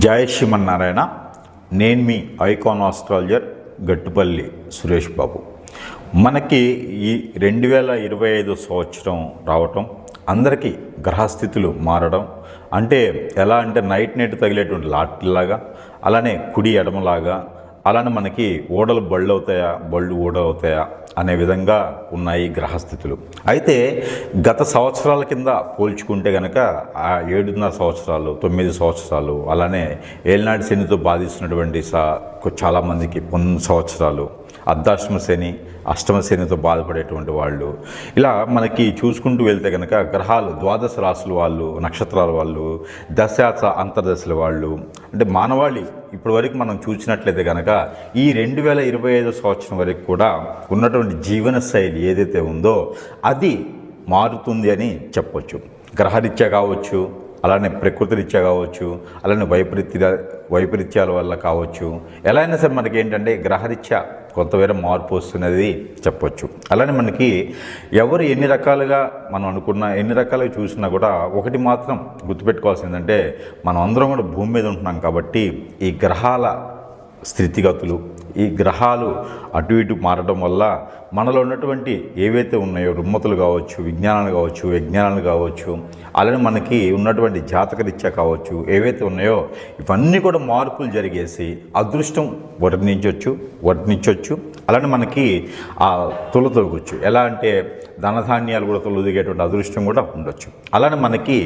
జై శ్రీమన్నారాయణ. నేను మీ icon astrologer Gattupalli Suresh Babu. మనకి ఈ 2025 సంవత్సరం రావటం, అందరికీ గ్రహస్థితులు మారడం అంటే ఎలా అంటే నైట్ తగిలేటువంటి లాటిలాగా, అలానే కుడి ఎడమలాగా, అలానే మనకి ఓడలు బళ్ళు అవుతాయా, బళ్ళు ఓడలు అవుతాయా అనే విధంగా ఉన్నాయి గ్రహస్థితులు. అయితే గత సంవత్సరాల కింద పోల్చుకుంటే కనుక ఆ 7.5 సంవత్సరాలు, 9 సంవత్సరాలు, అలానే ఏలినాటి శనితో బాధిస్తున్నటువంటి చాలామందికి 9 సంవత్సరాలు, అర్ధాష్టమ శని, అష్టమ శనితో బాధపడేటువంటి వాళ్ళు, ఇలా మనకి చూసుకుంటూ వెళ్తే కనుక గ్రహాలు ద్వాదశ రాశుల వాళ్ళు, నక్షత్రాల వాళ్ళు, దశాస అంతర్దశల వాళ్ళు, అంటే మానవాళి ఇప్పటి వరకు మనం చూసినట్లయితే కనుక ఈ 2025 సంవత్సరం వరకు కూడా ఉన్నటువంటి జీవన శైలి ఏదైతే ఉందో అది మారుతుంది అని చెప్పొచ్చు. గ్రహరీత్యా కావచ్చు, అలానే ప్రకృతి రీత్యా కావచ్చు, అలానే వైపరీత్యాల వల్ల కావచ్చు, ఎలా అయినా సరే మనకి ఏంటంటే గ్రహరీత్యా కొంతవేరే మార్పు వస్తున్నది చెప్పొచ్చు. అలానే మనకి ఎవరు ఎన్ని రకాలుగా మనం అనుకున్నా, ఎన్ని రకాలుగా చూసినా కూడా ఒకటి మాత్రం గుర్తుపెట్టుకోవాల్సిందంటే మనం అందరం కూడా భూమి మీద ఉంటున్నాం కాబట్టి ఈ గ్రహాల స్థితిగతులు, ఈ గ్రహాలు అటు ఇటు మారడం వల్ల మనలో ఉన్నటువంటి ఏవైతే ఉన్నాయో రుమ్మతులు కావచ్చు, విజ్ఞానాలు కావచ్చు, విజ్ఞానాలు కావచ్చు, అలానే మనకి ఉన్నటువంటి జాతకరీత్యా కావచ్చు, ఏవైతే ఉన్నాయో ఇవన్నీ కూడా మార్పులు జరిగేసి అదృష్టం వర్ణించవచ్చు. అలానే మనకి ఆ తొలగొచ్చు. ఎలా అంటే ధనధాన్యాలు కూడా తొలగిగేటువంటి అదృష్టం కూడా ఉండొచ్చు. అలానే మనకి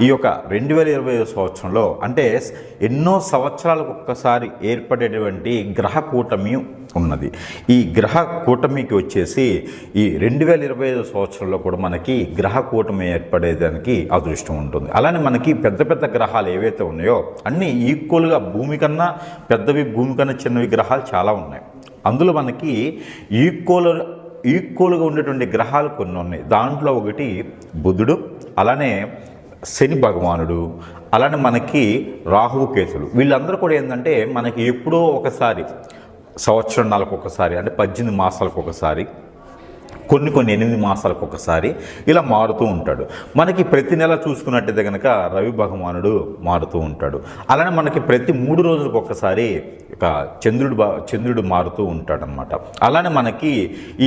ఈ యొక్క 2025 సంవత్సరంలో అంటే ఎన్నో సంవత్సరాలకు ఒక్కసారి ఏర్పడేటువంటి గ్రహ కూటమి ఉన్నది. ఈ గ్రహ కూటమికి వచ్చేసి ఈ 2025 సంవత్సరంలో కూడా మనకి గ్రహ కూటమి ఏర్పడేదానికి అదృష్టం ఉంటుంది. అలానే మనకి పెద్ద పెద్ద గ్రహాలు ఏవైతే ఉన్నాయో అన్నీ ఈక్వల్గా భూమి కన్నా పెద్దవి, భూమి కన్నా చిన్నవి గ్రహాలు చాలా ఉన్నాయి. అందులో మనకి ఈక్వల్గా ఉండేటువంటి గ్రహాలు కొన్ని ఉన్నాయి. దాంట్లో ఒకటి బుధుడు, అలానే శని భగవానుడు, అలానే మనకి రాహువు కేతులు. వీళ్ళందరూ కూడా ఏంటంటే మనకి ఎప్పుడో ఒకసారి సంవత్సరాలకు ఒకసారి, అంటే 18 మాసాలకు ఒకసారి, కొన్ని 8 మాసాలకు ఒకసారి ఇలా మారుతూ ఉంటాడు. మనకి ప్రతి నెల చూసుకున్నట్టయితే కనుక రవి భగవానుడు మారుతూ ఉంటాడు. అలానే మనకి ప్రతి 3 రోజులకు ఒకసారి ఇక చంద్రుడు మారుతూ ఉంటాడనమాట. అలానే మనకి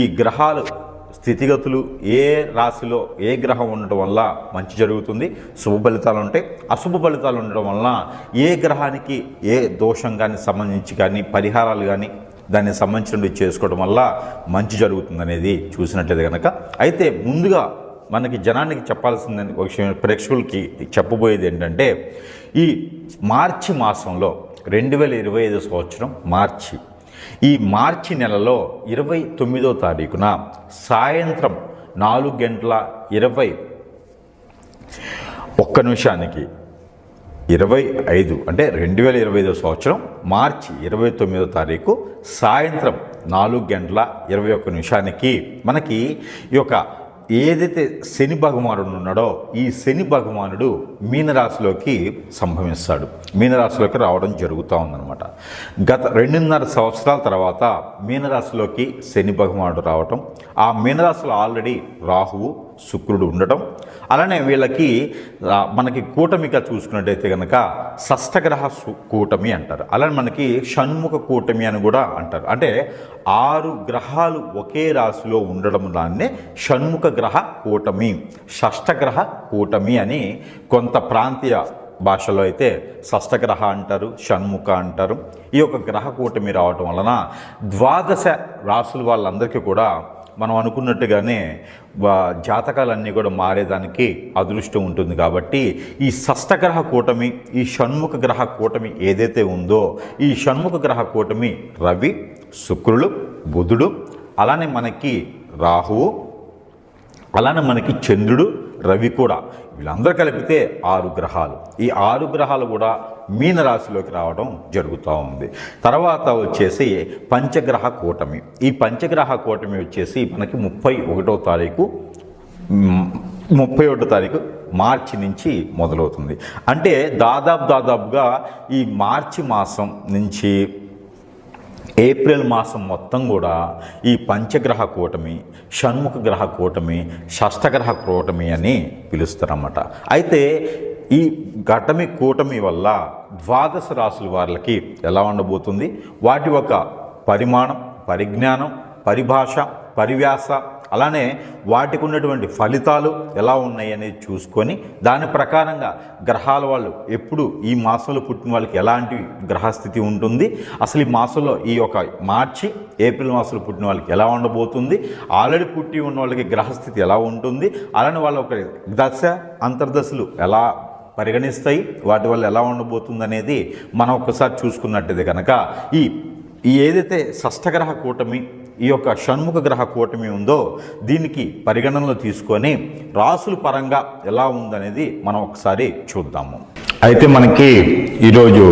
ఈ గ్రహాలు స్థితిగతులు ఏ రాశిలో ఏ గ్రహం ఉండటం వల్ల మంచి జరుగుతుంది, శుభ ఫలితాలు ఉంటాయి, అశుభ ఫలితాలు ఉండడం వలన ఏ గ్రహానికి ఏ దోషం కానీ సంబంధించి కానీ పరిహారాలు కానీ దానికి సంబంధించినవి చేసుకోవడం వల్ల మంచి జరుగుతుంది అనేది చూసినట్లయితే కనుక. అయితే ముందుగా మనకి జనానికి చెప్పాల్సిందని ఒక విషయం, ప్రేక్షకులకి చెప్పబోయేది ఏంటంటే ఈ మార్చి మాసంలో 2025 సంవత్సరం ఈ మార్చి నెలలో 29వ తారీఖున సాయంత్రం 4:21 25 అంటే 2025 సంవత్సరం మార్చి 29వ తారీఖు సాయంత్రం 4:21 మనకి ఈ యొక్క ఏదైతే శని భగవానుడు ఉన్నాడో ఈ శని భగవానుడు మీనరాశిలోకి సంభవిస్తాడు, మీనరాశిలోకి రావడం జరుగుతూ ఉందన్నమాట. గత 2.5 సంవత్సరాల తర్వాత మీనరాశిలోకి శని భగవానుడు రావటం, ఆ మీనరాశిలో ఆల్రెడీ రాహువు శుక్రుడు ఉండటం, అలానే వీళ్ళకి మనకి కూటమిగా చూసుకున్నట్టయితే కనుక షష్టగ్రహ కూటమి అంటారు. అలానే మనకి షణ్ముఖ కూటమి అని కూడా అంటారు. అంటే 6 గ్రహాలు ఒకే రాశిలో ఉండడం దాన్నే షణ్ముఖ గ్రహ కూటమి, షష్టగ్రహ కూటమి అని కొంత ప్రాంతీయ భాషలో అయితే షష్టగ్రహ అంటారు, షణ్ముఖ అంటారు. ఈ యొక్క గ్రహ కూటమి రావటం వలన 12 రాశుల వాళ్ళందరికీ కూడా మనం అనుకున్నట్టుగానే జాతకాలన్నీ కూడా మారేదానికి అదృష్టం ఉంటుంది. కాబట్టి ఈ షష్టగ్రహ కూటమి, ఈ షణ్ముఖ గ్రహ కూటమి ఏదైతే ఉందో ఈ షణ్ముఖ గ్రహ కూటమి రవి, శుక్రుడు, బుధుడు, అలానే మనకి రాహువు, అలానే మనకి చంద్రుడు, రవి కూడా, వీళ్ళందరూ కలిపితే 6 గ్రహాలు. ఈ 6 గ్రహాలు కూడా మీనరాశిలోకి రావడం జరుగుతూ ఉంది. తర్వాత వచ్చేసి పంచగ్రహ కూటమి. ఈ పంచగ్రహ కూటమి వచ్చేసి మనకి 31వ తారీఖు మార్చి నుంచి మొదలవుతుంది. అంటే దాదాపుగా ఈ మార్చి మాసం నుంచి ఏప్రిల్ మాసం మొత్తం కూడా ఈ పంచగ్రహ కూటమి, షణ్ముఖ గ్రహ కూటమి, షష్టగ్రహ కూటమి అని పిలుస్తారన్నమాట. అయితే ఈ ఘటమి కూటమి వల్ల ద్వాదశ రాశుల వాళ్ళకి ఎలా ఉండబోతుంది, వాటి యొక్క పరిమాణం, పరిజ్ఞానం, పరిభాష, పరివ్యాస, అలానే వాటికి ఉన్నటువంటి ఫలితాలు ఎలా ఉన్నాయి అనేది చూసుకొని దాని ప్రకారంగా గ్రహాల వాళ్ళు ఎప్పుడు ఈ మాసంలో పుట్టిన వాళ్ళకి ఎలాంటి గ్రహస్థితి ఉంటుంది, అసలు ఈ మాసంలో ఈ యొక్క మార్చి ఏప్రిల్ మాసంలో పుట్టిన వాళ్ళకి ఎలా ఉండబోతుంది, ఆల్రెడీ పుట్టి ఉన్న వాళ్ళకి గ్రహస్థితి ఎలా ఉంటుంది, అలానే వాళ్ళ ఒక దశ అంతర్దశలు ఎలా పరిగణిస్తాయి, వాటి వల్ల ఎలా ఉండబోతుంది అనేది మనం ఒక్కసారి చూసుకున్నట్టయితే కనుక ఈ ఏదైతే షష్ఠగ్రహ కూటమి, ఈ యొక్క షణ్ముఖ గ్రహ కూటమి ఉందో దీనికి పరిగణనలో తీసుకొని రాసుల పరంగా ఎలా ఉందనేది మనం ఒకసారి చూద్దాము. అయితే మనకి ఈరోజు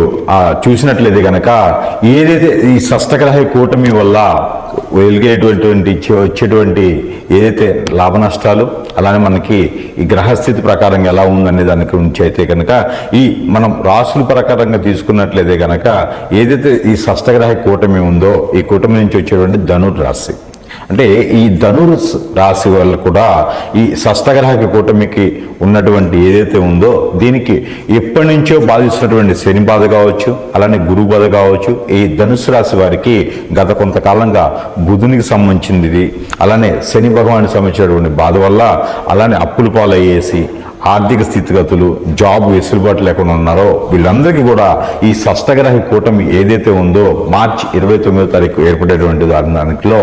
చూసినట్లయితే కనుక ఏదైతే ఈ షష్ఠగ్రహ కూటమి వల్ల వచ్చేటువంటి ఏదైతే లాభ నష్టాలు, అలానే మనకి ఈ గ్రహస్థితి ప్రకారంగా ఎలా ఉందనే దాని గురించి అయితే కనుక ఈ మనం రాసుల ప్రకారంగా తీసుకున్నట్లయితే కనుక ఏదైతే ఈ షష్ఠగ్రహ కూటమి ఉందో ఈ కూటమి నుంచి వచ్చేటువంటి ధనుర్రాశి, అంటే ఈ ధనుర్సు రాశి వల్ల కూడా ఈ షష్ఠగ్రహ కూటమికి ఉన్నటువంటి ఏదైతే ఉందో దీనికి ఎప్పటి నుంచో బాధిస్తున్నటువంటి శని బాధ కావచ్చు, అలానే గురువు బాధ కావచ్చు, ఈ ధనుసు రాశి వారికి గత కొంతకాలంగా బుధునికి సంబంధించింది, అలానే శని భగవానికి సంబంధించినటువంటి బాధ వల్ల అలానే అప్పుల పాలయ్యేసి ఆర్థిక స్థితిగతులు, జాబ్ వెసులుబాటు లేకుండా ఉన్నారో వీళ్ళందరికీ కూడా ఈ షష్ఠగ్రహ కూటమి ఏదైతే ఉందో మార్చి 29వ తారీఖు ఏర్పడేటువంటి దానిలో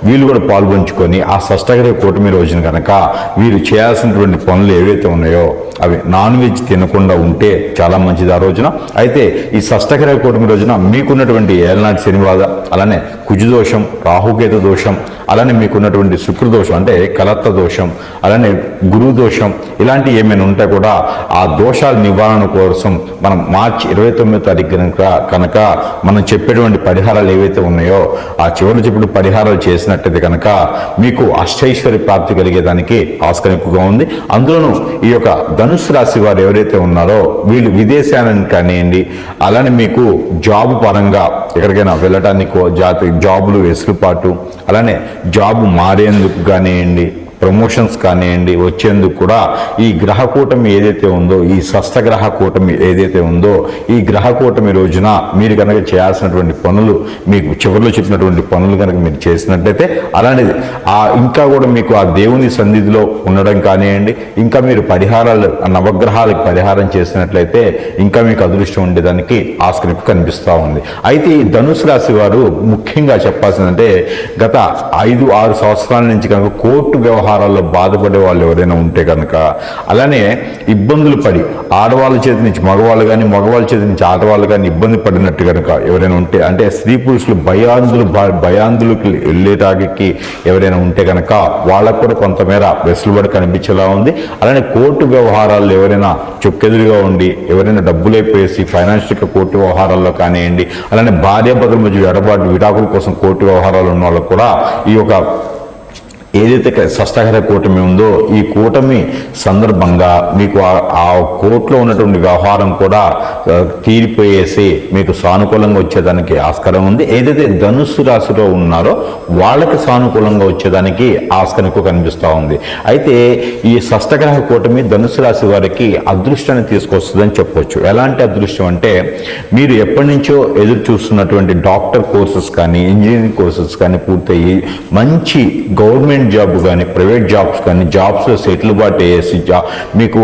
వీళ్ళు కూడా పాల్పంచుకొని ఆ షష్ఠగ్రహ కూటమి రోజున కనుక వీరు చేయాల్సినటువంటి పనులు ఏవైతే ఉన్నాయో అవి నాన్ వెజ్ తినకుండా ఉంటే చాలా మంచిది ఆ రోజున. అయితే ఈ షష్ఠగ్రహ కూటమి రోజున మీకున్నటువంటి ఏలనాటి శని బాధ, అలానే కుజుదోషం, రాహుకేతు దోషం, అలానే మీకున్నటువంటి శుక్రదోషం అంటే కలత్త దోషం, అలానే గురు దోషం, ఇలాంటి ఏమైనా ఉంటే కూడా ఆ దోషాల నివారణ కోసం మనం మార్చి 29వ తారీఖు కనుక మనం చెప్పేటువంటి పరిహారాలు ఏవైతే ఉన్నాయో ఆ చివరిలో చెప్పిన పరిహారాలు చేసినట్టయితే కనుక మీకు అష్టైశ్వర్య ప్రాప్తి కలిగేదానికి ఆస్కారం ఎక్కువగా ఉంది. అందులోనూ ఈ యొక్క ధనుసు రాశి వారు ఎవరైతే ఉన్నారో వీళ్ళు విదేశాలను కానివ్వండి, అలానే మీకు జాబు పరంగా ఎక్కడికైనా వెళ్ళటానికి జాబులు వెసులుబాటు, అలానే జాబు మారేందుకు కానివ్వండి, ప్రమోషన్స్ కానివ్వండి వచ్చేందుకు కూడా ఈ గ్రహ కూటమి ఏదైతే ఉందో, ఈ షష్ఠగ్రహ కూటమి ఏదైతే ఉందో ఈ గ్రహ కూటమి రోజున మీరు కనుక చేయాల్సినటువంటి పనులు, మీకు చివరిలో చెప్పినటువంటి పనులు కనుక మీరు చేసినట్లయితే అలానే ఇంకా కూడా మీకు ఆ దేవుని సన్నిధిలో ఉండడం కానివ్వండి, ఇంకా మీరు పరిహారాలు నవగ్రహాలకు పరిహారం చేసినట్లయితే ఇంకా మీకు అదృష్టం ఉండేదానికి ఆస్కారం కనిపిస్తూ ఉంది. అయితే ఈ ధనుసు రాశి వారు ముఖ్యంగా చెప్పాల్సిందంటే గత 5-6 సంవత్సరాల నుంచి కనుక కోర్టు వ్యవహారాల్లో బాధపడే వాళ్ళు ఎవరైనా ఉంటే కనుక, అలానే ఇబ్బందులు పడి ఆడవాళ్ళ చేతి నుంచి మగవాళ్ళు కానీ, మగవాళ్ళ చేతి నుంచి ఆడవాళ్ళు కానీ ఇబ్బంది పడినట్టు కనుక ఎవరైనా ఉంటే, అంటే స్త్రీ పురుషులు భయాందులకు వెళ్ళేటానికి ఎవరైనా ఉంటే కనుక వాళ్ళకు కూడా కొంతమేర వెసులుబాటు కనిపించేలా ఉంది. అలానే కోర్టు వ్యవహారాల్లో ఎవరైనా చొక్కెదురుగా ఉండి ఎవరైనా డబ్బులైపోయేసి ఫైనాన్షియల్ కోర్టు వ్యవహారాల్లో కానివ్వండి, అలానే భార్యాభర్తల మధ్య ఎడబాటు విడాకుల కోసం కోర్టు వ్యవహారాలు ఉన్న వాళ్ళకు కూడా ఈ యొక్క ఏదైతే షష్ఠగ్రహ కూటమి ఉందో ఈ కూటమి సందర్భంగా మీకు ఆ కోర్టులో ఉన్నటువంటి వ్యవహారం కూడా తీరిపోయేసి మీకు సానుకూలంగా వచ్చేదానికి ఆస్కారం ఉంది. ఏదైతే ధనుస్సు రాశిలో ఉన్నారో వాళ్ళకి సానుకూలంగా వచ్చేదానికి ఆస్కారం ఎక్కువ కనిపిస్తూ ఉంది. అయితే ఈ షష్ఠగ్రహ కూటమి ధనుస్సు రాశి వారికి అదృష్టాన్ని తీసుకొస్తుందని చెప్పవచ్చు. ఎలాంటి అదృష్టం అంటే మీరు ఎప్పటి నుంచో ఎదురు చూస్తున్నటువంటి డాక్టర్ కోర్సెస్ కానీ, ఇంజనీరింగ్ కోర్సెస్ కానీ పూర్తయ్యి మంచి గవర్నమెంట్ జాబ్ కానీ, ప్రైవేట్ జాబ్స్ కానీ, జాబ్స్లో సెటిల్బాటు చేసి మీకు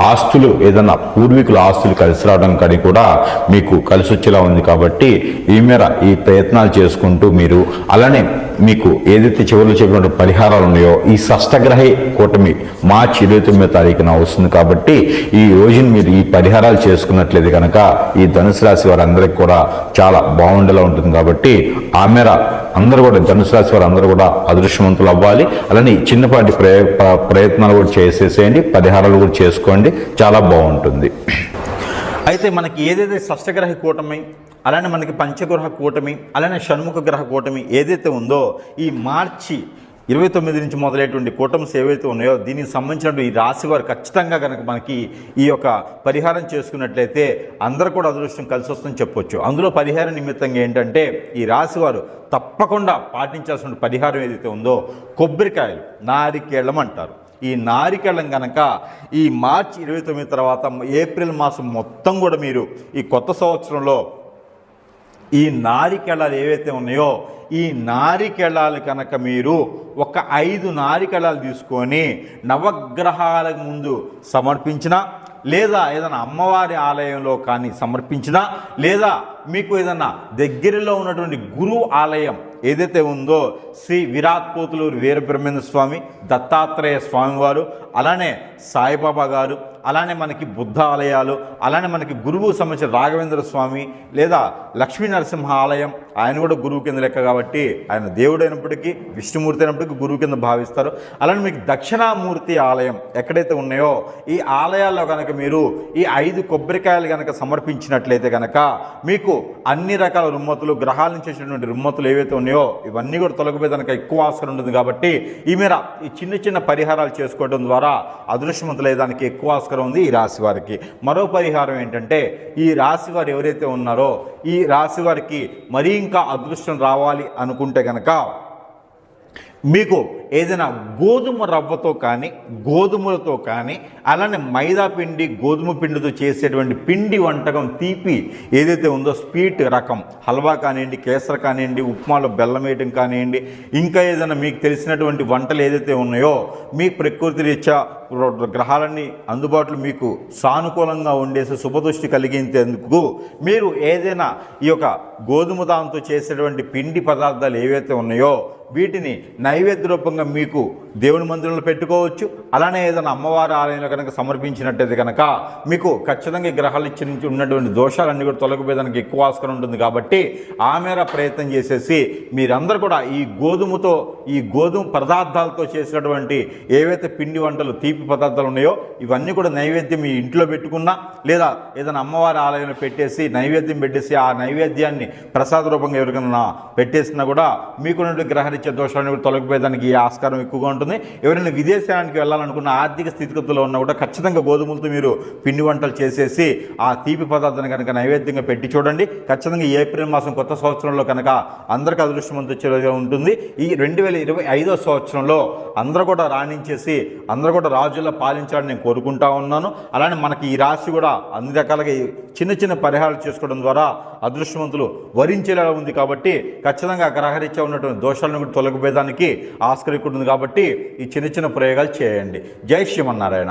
ఆస్తులు ఏదైనా పూర్వీకుల ఆస్తులు కలిసి రావడం కానీ కూడా మీకు కలిసి వచ్చేలా ఉంది. కాబట్టి ఈ మేర ఈ ప్రయత్నాలు చేసుకుంటూ మీరు అలానే మీకు ఏదైతే చివరిలో చెప్పినట్టు పరిహారాలు ఉన్నాయో ఈ షష్ఠగ్రహ కూటమి మార్చి 29వ తారీఖున వస్తుంది. కాబట్టి ఈ రోజున మీరు ఈ పరిహారాలు చేసుకున్నట్లయితే కనుక ఈ ధనుసు రాశి వారందరికీ కూడా చాలా బాగుండేలా ఉంటుంది. కాబట్టి ఆ మేర అందరూ కూడా ధనుసు రాశి వారు అందరూ కూడా అదృష్టవంతులు అవ్వాలి. అలానే చిన్నపాటి ప్రయత్నాలు కూడా చేసేసేయండి, పరిహారాలు కూడా చేసుకోండి, చాలా బాగుంటుంది. అయితే మనకి ఏదైతే షష్ఠగ్రహ కూటమి, అలానే మనకి పంచగ్రహ కూటమి, అలానే షణ్ముఖ గ్రహ కూటమి ఏదైతే ఉందో ఈ మార్చి 29 నుంచి మొదలైనటువంటి కూటమిస్ ఏవైతే ఉన్నాయో దీనికి సంబంధించిన ఈ రాశి వారు ఖచ్చితంగా కనుక మనకి ఈ యొక్క పరిహారం చేసుకున్నట్లయితే అందరూ కూడా అదృష్టం కలిసి వస్తుందని చెప్పొచ్చు. అందులో పరిహార నిమిత్తంగా ఏంటంటే ఈ రాశి వారు తప్పకుండా పాటించాల్సిన పరిహారం ఏదైతే ఉందో కొబ్బరికాయలు, నారికేళ్ళం అంటారు. ఈ నారికేళం కనుక ఈ మార్చి 29 తర్వాత ఏప్రిల్ మాసం మొత్తం కూడా మీరు ఈ కొత్త సంవత్సరంలో ఈ నారికేళాలు ఏవైతే ఉన్నాయో ఈ నారికేళాలు కనుక మీరు ఒక 5 నారికేళాలు తీసుకొని నవగ్రహాలకు ముందు సమర్పించిన, లేదా ఏదైనా అమ్మవారి ఆలయంలో కానీ సమర్పించినా, లేదా మీకు ఏదైనా దగ్గరలో ఉన్నటువంటి గురువు ఆలయం ఏదైతే ఉందో శ్రీ విరాట్ పోతులూరు వీరబ్రహ్మేంద్ర స్వామి, దత్తాత్రేయ స్వామివారు, అలానే సాయిబాబా గారు, అలానే మనకి బుద్ధ ఆలయాలు, అలానే మనకి గురువు సంబంధించిన రాఘవేంద్ర స్వామి లేదా లక్ష్మీ నరసింహ ఆలయం, ఆయన కూడా గురువు కింద లెక్క కాబట్టి ఆయన దేవుడు అయినప్పటికీ విష్ణుమూర్తి అయినప్పటికీ గురువు కింద భావిస్తారు. అలానే మీకు దక్షిణామూర్తి ఆలయం ఎక్కడైతే ఉన్నాయో ఈ ఆలయాల్లో కనుక మీరు ఈ 5 కొబ్బరికాయలు కనుక సమర్పించినట్లయితే కనుక మీకు అన్ని రకాల రుమ్మతులు, గ్రహాల నుంచి వచ్చేటువంటి రుమ్మతులు ఏవైతే ఉన్నాయో ఇవన్నీ కూడా తొలగిపోయి కనుక ఎక్కువ ఆస్కారం ఉంటుంది. కాబట్టి ఈ మేర ఈ చిన్న చిన్న పరిహారాలు చేసుకోవడం ద్వారా అదృష్టవంతులయ్యేదానికి ఎక్కువ ఆస్కారం ఉంది ఈ రాశి వారికి. మరో పరిహారం ఏంటంటే ఈ రాశి వారు ఎవరైతే ఉన్నారో ఈ రాశి వారికి మరీ ఇంకా అదృష్టం రావాలి అనుకుంటే కనుక మీకు ఏదైనా గోధుమ రవ్వతో కానీ గోధుమలతో కానీ అలానే మైదా పిండి గోధుమ పిండితో చేసేటువంటి పిండి వంటకం తీపి ఏదైతే ఉందో స్వీట్ రకం హల్వా కానివ్వండి, కేసర కానివ్వండి, ఉప్మాలో బెల్లం వేయటం కానివ్వండి, ఇంకా ఏదైనా మీకు తెలిసినటువంటి వంటలు ఏదైతే ఉన్నాయో మీ ప్రకృతి రీత్యా గ్రహాలన్నీ అందుబాటులో మీకు సానుకూలంగా ఉండేసి శుభదృష్టి కలిగించేందుకు మీరు ఏదైనా ఈ యొక్క గోధుమ దాంతో చేసేటువంటి పిండి పదార్థాలు ఏవైతే ఉన్నాయో వీటిని నైవేద్య రూపంగా మీకు దేవుని మందిరంలో పెట్టుకోవచ్చు. అలానే ఏదైనా అమ్మవారి ఆలయంలో కనుక సమర్పించినట్టయితే కనుక మీకు ఖచ్చితంగా గ్రహాలు ఇచ్చి నుంచి ఉన్నటువంటి దోషాలన్నీ కూడా తొలగిపోయేదానికి ఎక్కువ ఆస్కారం ఉంటుంది. కాబట్టి ఆ మేర ప్రయత్నం చేసేసి మీరందరూ కూడా ఈ గోధుమ పదార్థాలతో చేసినటువంటి ఏవైతే పిండి వంటలు తీపి పదార్థాలు ఉన్నాయో ఇవన్నీ కూడా నైవేద్యం మీ ఇంట్లో పెట్టుకున్నా, లేదా ఏదైనా అమ్మవారి ఆలయంలో పెట్టేసి నైవేద్యం పెట్టేసి ఆ నైవేద్యాన్ని ప్రసాద రూపంగా ఎవరికైనా పెట్టేసినా కూడా మీకున్నటువంటి గ్రహరీత్యా దోషాలను కూడా తొలగిపోయేదానికి ఆస్కారం ఎక్కువగా ఉంటుంది. ఎవరైనా విదేశానికి వెళ్ళాలనుకున్న ఆర్థిక స్థితిగతుల్లో ఉన్నా కూడా ఖచ్చితంగా గోధుమలతో మీరు పిండి వంటలు చేసేసి ఆ తీపి పదార్థాన్ని కనుక నైవేద్యంగా పెట్టి చూడండి. ఖచ్చితంగా ఏప్రిల్ మాసం కొత్త సంవత్సరంలో కనుక అందరికీ అదృష్టవంతం వచ్చేలా ఉంటుంది. ఈ 2025వ సంవత్సరంలో అందరూ కూడా రాణించేసి అందరూ కూడా రాజుల్లో పాలించాలని నేను కోరుకుంటా ఉన్నాను. అలానే మనకి ఈ రాశి కూడా అన్ని రకాలుగా చిన్న చిన్న పరిహారాలు చేసుకోవడం ద్వారా అదృష్టవంతులు వరించేలా ఉంది. కాబట్టి ఖచ్చితంగా గ్రహరీత్యా ఉన్నటువంటి దోషాలను కూడా తొలగిపోయేదానికి ఆస్కారం ఉంటుంది. కాబట్టి ఈ చిన్న చిన్న ప్రయోగాలు చేయండి. జై శ్రీమన్నారాయణ.